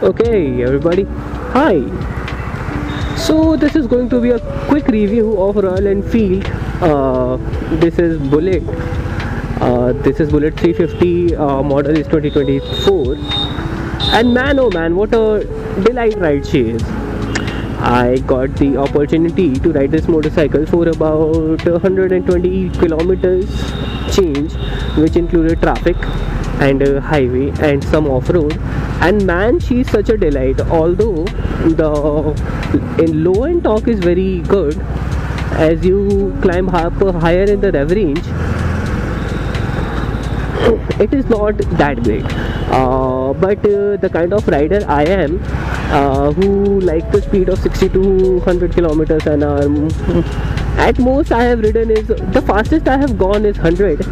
Okay, everybody. Hi. So this is going to be a quick review of Royal Enfield. This is Bullet. This is Bullet 350. Model is 2024. And man, oh man, what a delight ride she is. I got the opportunity to ride this motorcycle for about 120 kilometers change, which included traffic and highway and some off-road. And man, she's such a delight. Although the in low end torque is very good, as you climb up higher in the rev range, it is not that great. But the kind of rider I am, who like the speed of 60 to 100 kilometers an hour, at most I have ridden is the fastest I have gone is 100.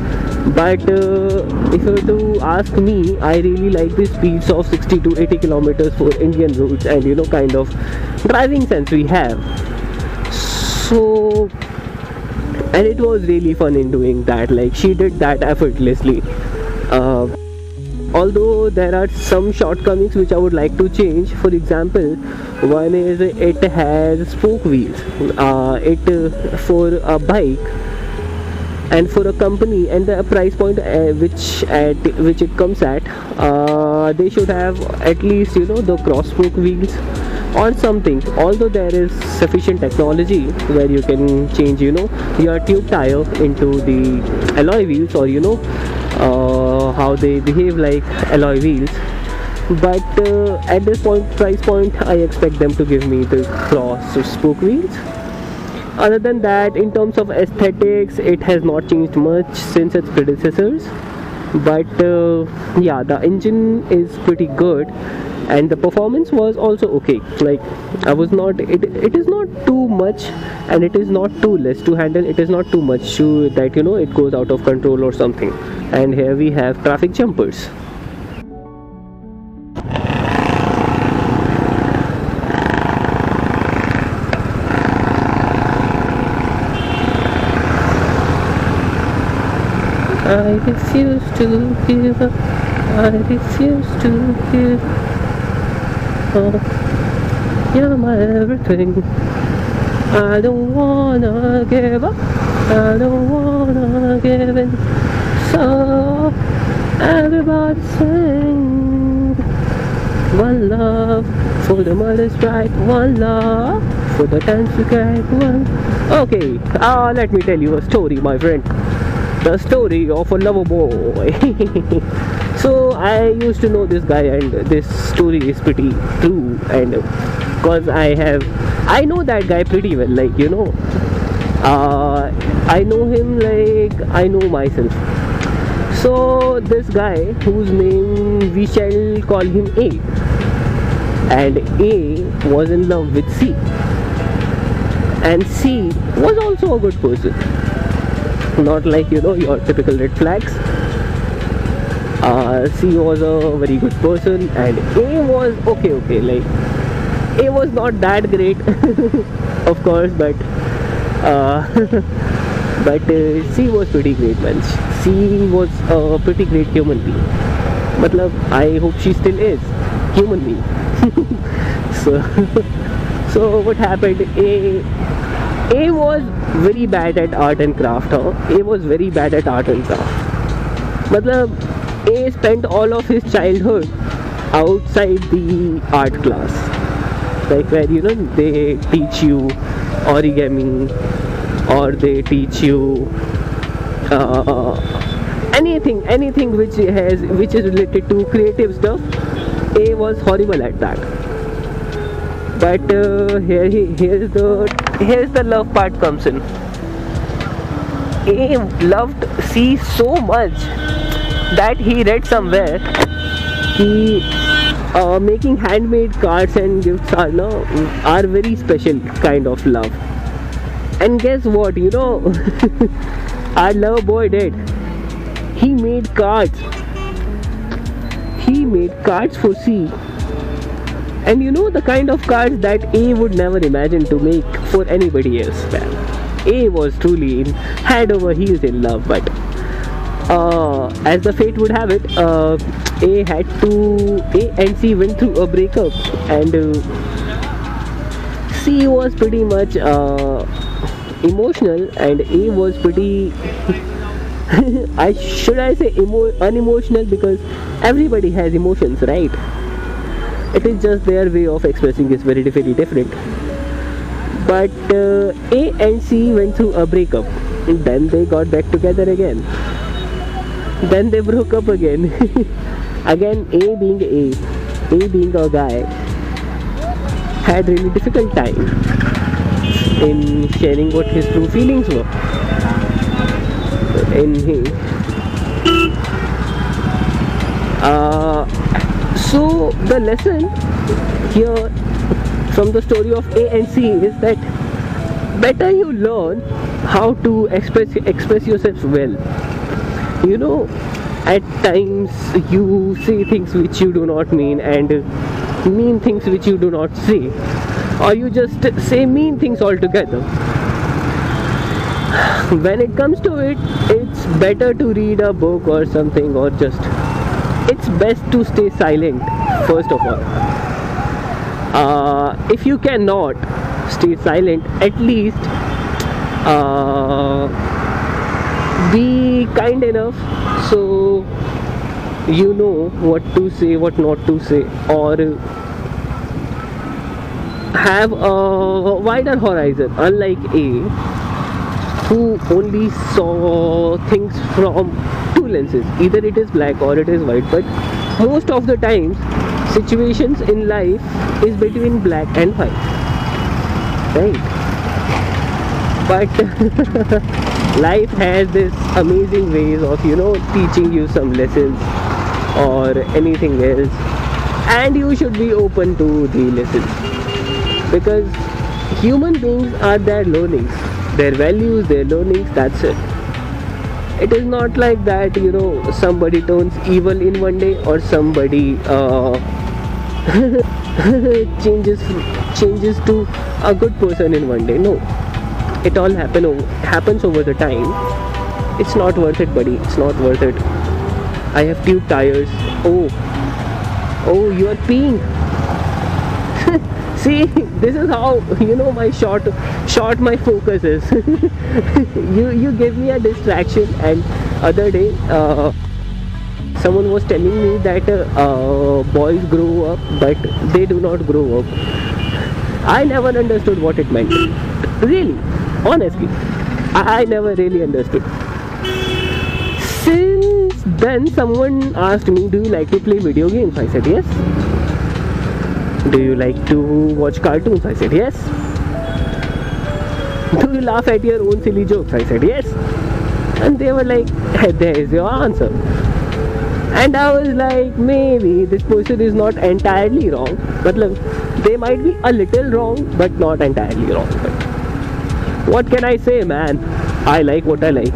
But if you were to ask me, I really like the speeds of 60 to 80 kilometers for Indian roads and kind of driving sense we have. So, and it was really fun in doing that. Like, she did that effortlessly. uh, Although there are some shortcomings which I would like to change. For example, one is it has spoke wheels. For a bike and for a company and the price point which it comes at, they should have at least the cross spoke wheels or something. Although there is sufficient technology where you can change your tube tire into the alloy wheels, or how they behave like alloy wheels. But at this price point, I expect them to give me the cross spoke wheels. Other than that, in terms of aesthetics, it has not changed much since its predecessors. But yeah, the engine is pretty good and the performance was also okay. Like, I was not it is not too much and it is not too less to handle. It is not too much to that it goes out of control or something. And here we have traffic jumpers. I refuse to give up. I refuse to give up. You're my everything. I don't wanna give up. I don't wanna give in. So everybody sing. One love for the mother's right. One love for the dance to get one. Okay, let me tell you a story, my friend. The story of a lover boy. So I used to know this guy, and this story is pretty true. And because I know that guy pretty well. Like I know him like I know myself. So this guy, whose name we shall call him A, and A was in love with C, and C was also a good person. Not like your typical red flags. C was a very good person and A was okay. Like, A was not that great, of course, but C was pretty great, man. C was a pretty great human being. Matlab, I hope she still is human being. so so what happened? A was very bad at art and craft. A was very bad at art and craft. Matlab, A spent all of his childhood outside the art class. Like, where they teach you origami, or they teach you anything which is related to creative stuff. A was horrible at that. But here's the love part comes in. A loved C so much that he read somewhere making handmade cards and gifts are very special kind of love. And guess what? Our love boy did. He made cards. He made cards for C. And the kind of cards that A would never imagine to make for anybody else, man. A was truly head over heels in love. But as the fate would have it, A and C went through a breakup, and C was pretty much emotional, and A was pretty I say unemotional, because everybody has emotions, right? It is just their way of expressing is very different. But A and C went through a breakup, and then they got back together again. Then they broke up again. Again, A being a guy, had really difficult time in sharing what his true feelings were. So the lesson here from the story of A and C is that better you learn how to express yourself well. You know, at times you say things which you do not mean, and mean things which you do not say, or you just say mean things altogether. When it comes to it, it's better to read a book or something, or just it's best to stay silent first of all. If you cannot stay silent, at least be kind enough so you know what to say, what not to say, or have a wider horizon, unlike A, who only saw things from two lenses. Either it is black or it is white, but most of the times situations in life is between black and white, right? But life has this amazing ways of, you know, teaching you some lessons or anything else, and you should be open to the lessons, because human beings are their learnings, their values, their learnings, that's it. It is not like that, you know, somebody turns evil in one day, or somebody changes to a good person in one day. No, it all happens over the time. It's not worth it, buddy. It's not worth it. I have tube tires. Oh, you are peeing. See, this is how, you know, my short my focus is. you give me a distraction. And other day someone was telling me that boys grow up, but they do not grow up. I never understood what it meant. Really, honestly, I never really understood. Since then, someone asked me, do you like to play video games? I said yes. Do you like to watch cartoons? I said yes. Do you laugh at your own silly jokes? I said yes. And they were like, hey, there is your answer. And I was like, maybe this person is not entirely wrong. But they might be a little wrong, but not entirely wrong. But what can I say, man? I like what I like.